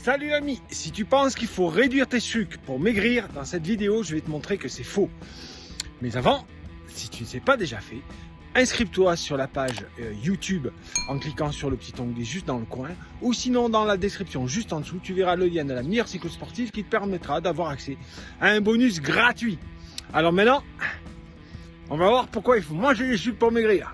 Salut l'ami, si tu penses qu'il faut réduire tes sucres pour maigrir, dans cette vidéo je vais te montrer que c'est faux. Mais avant, si tu ne sais pas déjà fait, inscris-toi sur la page YouTube en cliquant sur le petit onglet juste dans le coin, ou sinon dans la description juste en dessous, tu verras le lien de la meilleure cyclosportive qui te permettra d'avoir accès à un bonus gratuit. Alors maintenant, on va voir pourquoi il faut manger les sucres pour maigrir.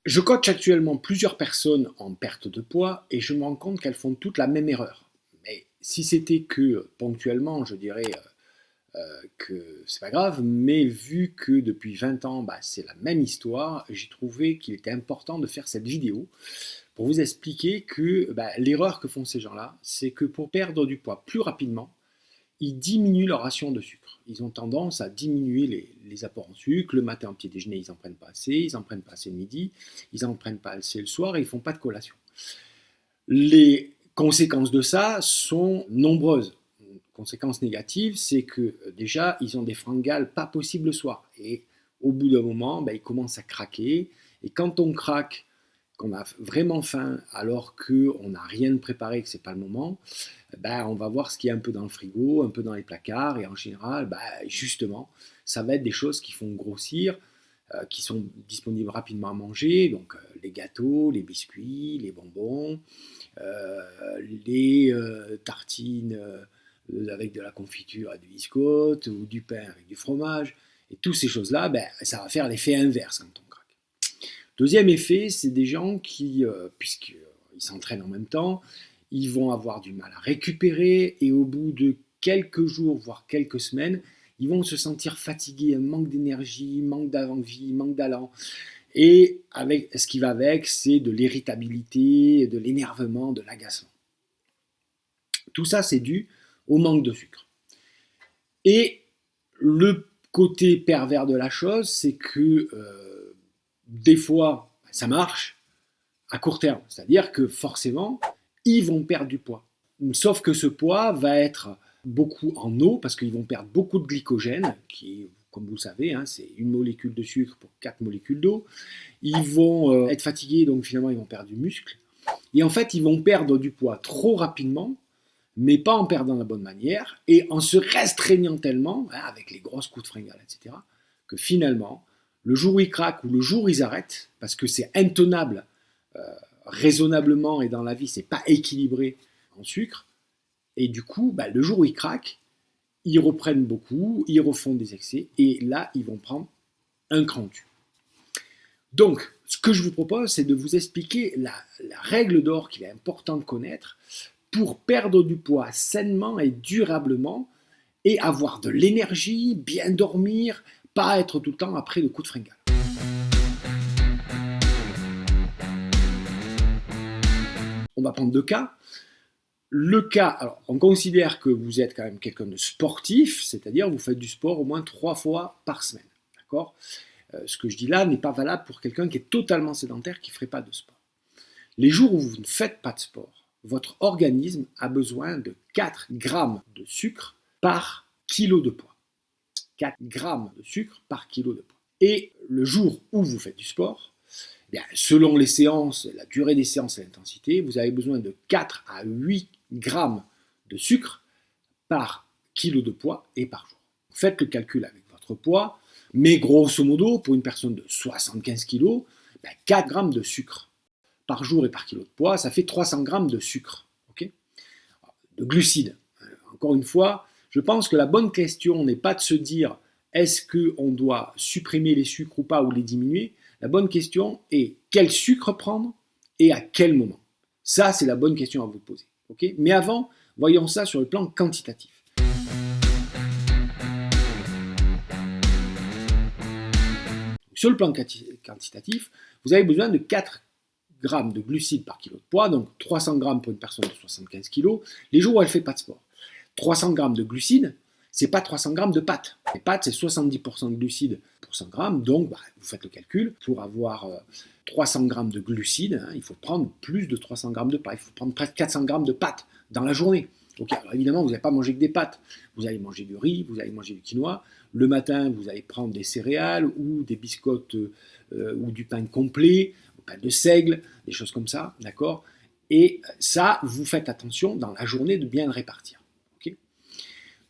Je coach actuellement plusieurs personnes en perte de poids et je me rends compte qu'elles font toutes la même erreur. Mais si c'était que ponctuellement, je dirais que c'est pas grave, mais vu que depuis 20 ans, c'est la même histoire, j'ai trouvé qu'il était important de faire cette vidéo pour vous expliquer que l'erreur que font ces gens-là, c'est que pour perdre du poids plus rapidement, ils diminuent leur ration de sucre. Ils ont tendance à diminuer les apports en sucre. Le matin au petit déjeuner, ils n'en prennent pas assez. Ils n'en prennent pas assez le midi. Ils n'en prennent pas assez le soir et ils ne font pas de collation. Les conséquences de ça sont nombreuses. Une conséquence négative, c'est que déjà, ils ont des fringales pas possibles le soir. Et au bout d'un moment, ils commencent à craquer. Et quand on craque, qu'on a vraiment faim alors qu'on n'a rien de préparé, que ce n'est pas le moment, on va voir ce qu'il y a un peu dans le frigo, un peu dans les placards, et en général, justement, ça va être des choses qui font grossir, qui sont disponibles rapidement à manger, donc les gâteaux, les biscuits, les bonbons, les tartines avec de la confiture et du biscotte, ou du pain avec du fromage, et toutes ces choses-là, ça va faire l'effet inverse quand on craque. Deuxième effet, c'est des gens qui, puisqu'ils s'entraînent en même temps, ils vont avoir du mal à récupérer et au bout de quelques jours, voire quelques semaines, ils vont se sentir fatigués, un manque d'énergie, manque d'envie, manque d'allant. Et avec, ce qui va avec, c'est de l'irritabilité, de l'énervement, de l'agacement. Tout ça, c'est dû au manque de sucre. Et le côté pervers de la chose, c'est que des fois, ça marche à court terme. C'est-à-dire que forcément, ils vont perdre du poids. Sauf que ce poids va être beaucoup en eau, parce qu'ils vont perdre beaucoup de glycogène, qui, comme vous le savez, c'est une molécule de sucre pour 4 molécules d'eau. Ils vont être fatigués, donc finalement, ils vont perdre du muscle. Et en fait, ils vont perdre du poids trop rapidement, mais pas en perdant de la bonne manière, et en se restreignant tellement, avec les grosses coups de fringale, etc., que finalement, le jour où ils craquent ou le jour où ils arrêtent, parce que c'est intenable raisonnablement, et dans la vie, c'est pas équilibré en sucre, et du coup, le jour où ils craquent, ils reprennent beaucoup, ils refont des excès, et là, ils vont prendre un cran dessus. Donc, ce que je vous propose, c'est de vous expliquer la règle d'or qu'il est important de connaître pour perdre du poids sainement et durablement, et avoir de l'énergie, bien dormir, pas être tout le temps après le coup de fringale. On va prendre deux cas. Le cas, alors on considère que vous êtes quand même quelqu'un de sportif, c'est-à-dire vous faites du sport au moins 3 fois par semaine. D'accord ? Ce que je dis là n'est pas valable pour quelqu'un qui est totalement sédentaire, qui ne ferait pas de sport. Les jours où vous ne faites pas de sport, votre organisme a besoin de 4 grammes de sucre par kilo de poids. 4 grammes de sucre par kilo de poids. Et le jour où vous faites du sport, selon les séances, la durée des séances et l'intensité, vous avez besoin de 4 à 8 grammes de sucre par kilo de poids et par jour. Faites le calcul avec votre poids, mais grosso modo, pour une personne de 75 kg, 4 grammes de sucre par jour et par kilo de poids, ça fait 300 grammes de sucre, okay, de glucides. Encore une fois, je pense que la bonne question n'est pas de se dire est-ce qu'on doit supprimer les sucres ou pas, ou les diminuer. La bonne question est quel sucre prendre et à quel moment. Ça, c'est la bonne question à vous poser. Okay, mais avant, voyons ça sur le plan quantitatif. Sur le plan quantitatif, vous avez besoin de 4 grammes de glucides par kilo de poids, donc 300 grammes pour une personne de 75 kg, les jours où elle ne fait pas de sport. 300 grammes de glucides, c'est pas 300 grammes de pâtes. Les pâtes, c'est 70% de glucides pour 100 grammes, donc vous faites le calcul. Pour avoir 300 grammes de glucides, il faut prendre plus de 300 grammes de pâtes. Il faut prendre presque 400 grammes de pâtes dans la journée. Ok, alors évidemment, vous n'allez pas manger que des pâtes. Vous allez manger du riz, vous allez manger du quinoa. Le matin, vous allez prendre des céréales ou des biscottes ou du pain complet, du pain de seigle, des choses comme ça, d'accord? Et ça, vous faites attention dans la journée de bien le répartir. Okay,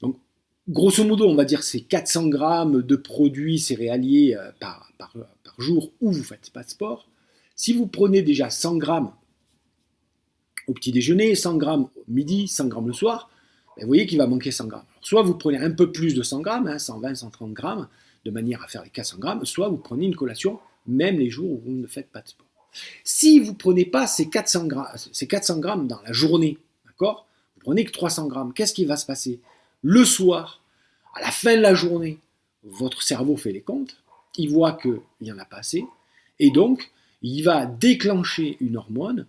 donc, grosso modo, on va dire c'est 400 grammes de produits céréaliers par jour où vous ne faites pas de sport. Si vous prenez déjà 100 grammes au petit déjeuner, 100 grammes au midi, 100 grammes le soir, vous voyez qu'il va manquer 100 grammes. Alors, soit vous prenez un peu plus de 100 grammes, 120, 130 grammes, de manière à faire les 400 grammes, soit vous prenez une collation, même les jours où vous ne faites pas de sport. Si vous ne prenez pas ces 400 grammes dans la journée, d'accord, vous prenez que 300 grammes, qu'est-ce qui va se passer? Le soir, à la fin de la journée, votre cerveau fait les comptes, il voit qu'il n'y en a pas assez, et donc il va déclencher une hormone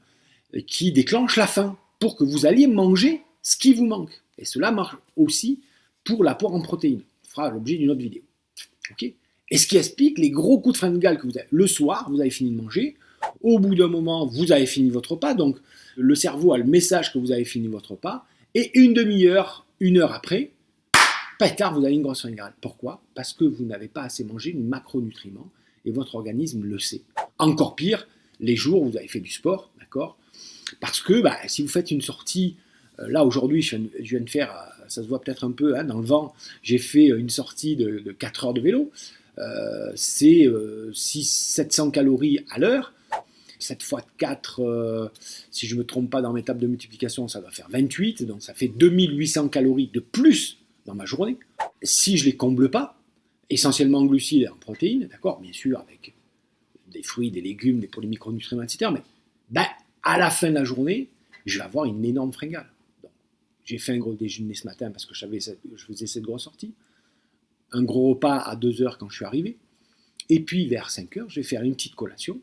qui déclenche la faim pour que vous alliez manger ce qui vous manque. Et cela marche aussi pour l'apport en protéines. On fera l'objet d'une autre vidéo. Okay, et ce qui explique les gros coups de fringale que vous avez. Le soir, vous avez fini de manger. Au bout d'un moment, vous avez fini votre repas. Donc, le cerveau a le message que vous avez fini votre repas. Et une demi-heure, une heure après, pas tard, vous avez une grosse fringale. Pourquoi? Parce que vous n'avez pas assez mangé de macronutriments. Et votre organisme le sait. Encore pire, les jours où vous avez fait du sport, d'accord? Parce que si vous faites une sortie, là aujourd'hui je viens de faire, ça se voit peut-être un peu dans le vent, j'ai fait une sortie de 4 heures de vélo, c'est 700 calories à l'heure, 7 fois 4, si je ne me trompe pas dans mes tables de multiplication, ça va faire 28, donc ça fait 2800 calories de plus dans ma journée. Si je ne les comble pas, essentiellement en glucides et en protéines, d'accord, bien sûr avec des fruits, des légumes, des polymicronutriments, etc., mais à la fin de la journée, je vais avoir une énorme fringale. Donc, j'ai fait un gros déjeuner ce matin parce que je faisais cette grosse sortie. Un gros repas à 2 heures quand je suis arrivé. Et puis, vers 5 heures, je vais faire une petite collation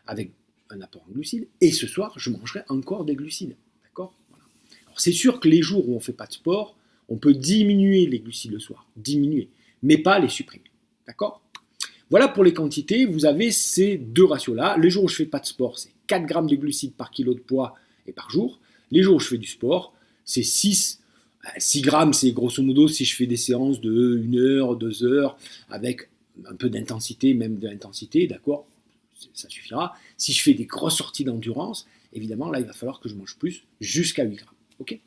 avec un apport en glucides. Et ce soir, je mangerai encore des glucides. D'accord? Voilà. Alors, c'est sûr que les jours où on ne fait pas de sport, on peut diminuer les glucides le soir. Diminuer. Mais pas les supprimer. D'accord? Voilà pour les quantités, vous avez ces deux ratios-là. Les jours où je ne fais pas de sport, c'est 4 grammes de glucides par kilo de poids et par jour. Les jours où je fais du sport, c'est 6 grammes, c'est grosso modo si je fais des séances de 1 heure, 2 heures, avec un peu d'intensité, même de l'intensité, d'accord, ça suffira. Si je fais des grosses sorties d'endurance, évidemment, là, il va falloir que je mange plus, jusqu'à 8 grammes. Okay,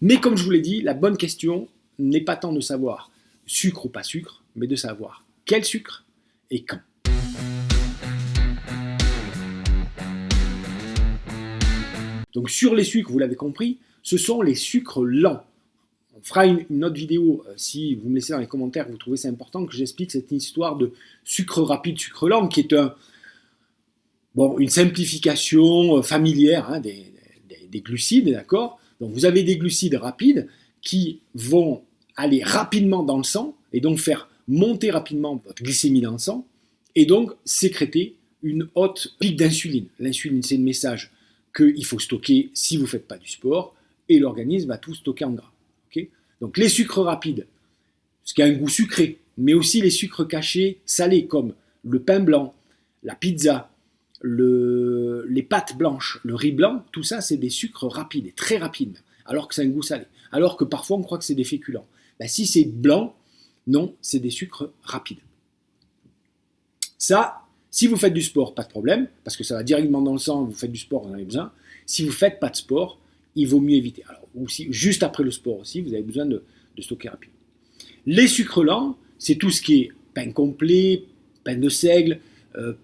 mais comme je vous l'ai dit, la bonne question n'est pas tant de savoir sucre ou pas sucre, mais de savoir quel sucre et quand. Donc sur les sucres, vous l'avez compris, ce sont les sucres lents. On fera une autre vidéo, si vous me laissez dans les commentaires, vous trouvez ça important, que j'explique cette histoire de sucre rapide, sucre lent, qui est une simplification familière des glucides, d'accord? Donc vous avez des glucides rapides qui vont aller rapidement dans le sang, et donc faire monter rapidement votre glycémie dans le sang, et donc sécréter une haute pic d'insuline. L'insuline, c'est le message qu'il faut stocker si vous ne faites pas du sport, et l'organisme va tout stocker en gras. Okay, donc les sucres rapides, ce qui a un goût sucré, mais aussi les sucres cachés salés, comme le pain blanc, la pizza, les pâtes blanches, le riz blanc, tout ça c'est des sucres rapides, et très rapides même, alors que c'est un goût salé. Alors que parfois on croit que c'est des féculents. Si c'est blanc, non, c'est des sucres rapides. Ça, si vous faites du sport, pas de problème, parce que ça va directement dans le sang, vous faites du sport, vous en avez besoin. Si vous ne faites pas de sport, il vaut mieux éviter. Alors, aussi, juste après le sport aussi, vous avez besoin de stocker rapidement. Les sucres lents, c'est tout ce qui est pain complet, pain de seigle,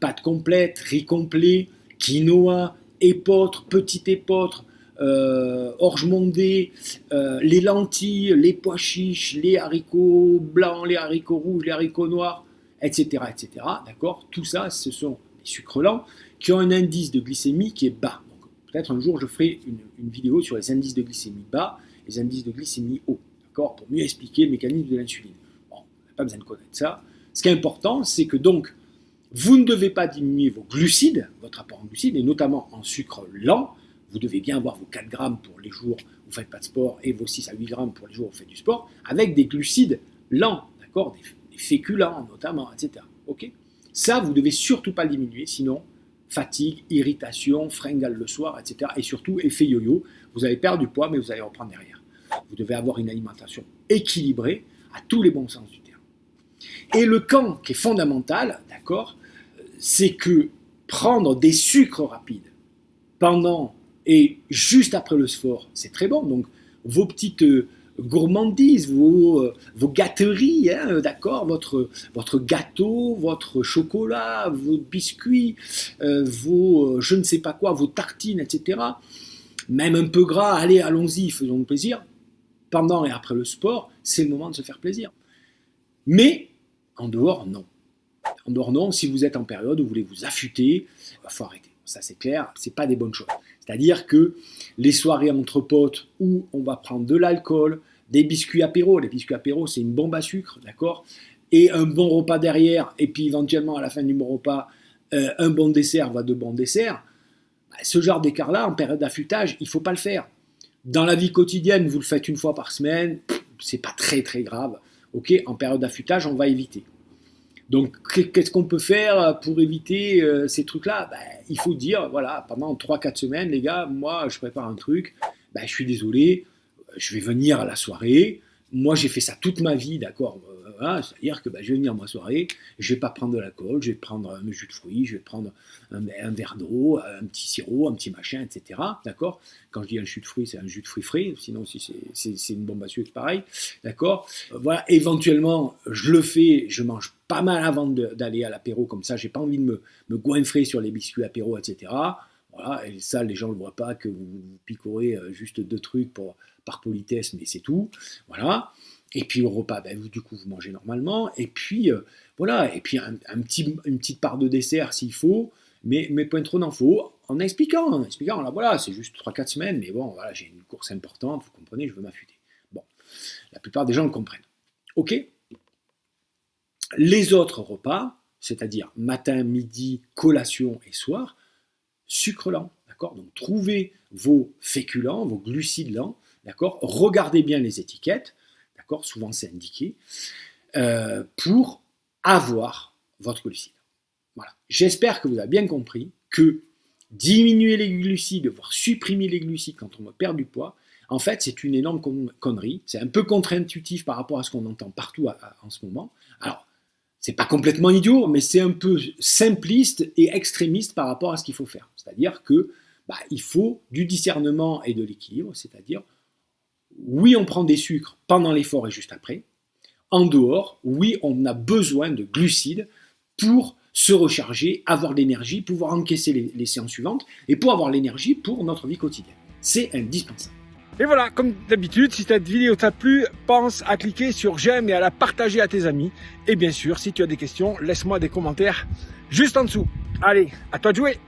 pâte complète, riz complet, quinoa, épeautre, petit épeautre, orge mondée, les lentilles, les pois chiches, les haricots blancs, les haricots rouges, les haricots noirs, etc. etc. D'accord ? Tout ça, ce sont des sucres lents qui ont un indice de glycémie qui est bas. Donc, peut-être un jour, je ferai une vidéo sur les indices de glycémie bas et les indices de glycémie hauts, d'accord ? Pour mieux expliquer le mécanisme de l'insuline. Bon, on n'a pas besoin de connaître ça. Ce qui est important, c'est que donc, vous ne devez pas diminuer vos glucides, votre apport en glucides, et notamment en sucre lent, vous devez bien avoir vos 4 grammes pour les jours où vous ne faites pas de sport et vos 6 à 8 grammes pour les jours où vous faites du sport, avec des glucides lents, d'accord, des féculents notamment, etc. Okay, ça, vous ne devez surtout pas le diminuer, sinon fatigue, irritation, fringale le soir, etc. Et surtout, effet yo-yo, vous allez perdre du poids, mais vous allez reprendre derrière. Vous devez avoir une alimentation équilibrée à tous les bons sens du terme. Et le camp qui est fondamental, d'accord, c'est que prendre des sucres rapides pendant et juste après le sport, c'est très bon. Donc, vos petites gourmandises, vos gâteries, hein, d'accord, votre gâteau, votre chocolat, vos biscuits, vos je ne sais pas quoi, vos tartines, etc. Même un peu gras, allez, allons-y, faisons plaisir. Pendant et après le sport, c'est le moment de se faire plaisir. Mais en dehors, non. En dehors, non, si vous êtes en période où vous voulez vous affûter, il faut arrêter. Ça, c'est clair, ce n'est pas des bonnes choses. C'est-à-dire que les soirées entre potes où on va prendre de l'alcool, des biscuits apéro, les biscuits apéro, c'est une bombe à sucre, d'accord, et un bon repas derrière, et puis éventuellement à la fin du bon repas, un bon dessert, voire 2 bons desserts, ce genre d'écart-là, en période d'affûtage, il ne faut pas le faire. Dans la vie quotidienne, vous le faites une fois par semaine, c'est pas très très grave. Ok, en période d'affûtage, on va éviter. Donc, qu'est-ce qu'on peut faire pour éviter ces trucs-là? Il faut dire, voilà, pendant 3-4 semaines, les gars, moi, je prépare un truc, je suis désolé, je vais venir à la soirée, moi, j'ai fait ça toute ma vie, d'accord, voilà, c'est-à-dire que je vais venir à ma soirée, je vais pas prendre de l'alcool, je vais prendre un jus de fruits, je vais prendre un verre d'eau, un petit sirop, un petit machin, etc., d'accord? Quand je dis un jus de fruits, c'est un jus de fruits frais, sinon si c'est une bombe à sucre, pareil, d'accord? Voilà, éventuellement, je le fais, je mange pas mal avant d'aller à l'apéro, comme ça, j'ai pas envie de me goinfrer sur les biscuits apéro, etc., voilà, et ça, les gens ne le voient pas, que vous picorez juste 2 trucs par politesse, mais c'est tout, voilà. Et puis au repas, du coup, vous mangez normalement. Et puis, voilà. Et puis, une petite part de dessert s'il faut. Mais pas trop d'en faut. En expliquant, là, voilà, c'est juste 3-4 semaines. Mais bon, voilà, j'ai une course importante. Vous comprenez, je veux m'affûter. Bon, la plupart des gens le comprennent. OK. Les autres repas, c'est-à-dire matin, midi, collation et soir, sucre lent. D'accord. Donc, trouvez vos féculents, vos glucides lents. D'accord. Regardez bien les étiquettes. D'accord, souvent c'est indiqué, pour avoir votre glucide. Voilà. J'espère que vous avez bien compris que diminuer les glucides, voire supprimer les glucides quand on perd du poids, en fait, c'est une énorme connerie. C'est un peu contre-intuitif par rapport à ce qu'on entend partout en ce moment. Alors, c'est pas complètement idiot, mais c'est un peu simpliste et extrémiste par rapport à ce qu'il faut faire. C'est-à-dire que il faut du discernement et de l'équilibre, c'est-à-dire oui, on prend des sucres pendant l'effort et juste après. En dehors, oui, on a besoin de glucides pour se recharger, avoir de l'énergie, pouvoir encaisser les séances suivantes et pour avoir l'énergie pour notre vie quotidienne. C'est indispensable. Et voilà, comme d'habitude, si cette vidéo t'a plu, pense à cliquer sur j'aime et à la partager à tes amis. Et bien sûr, si tu as des questions, laisse-moi des commentaires juste en dessous. Allez, à toi de jouer!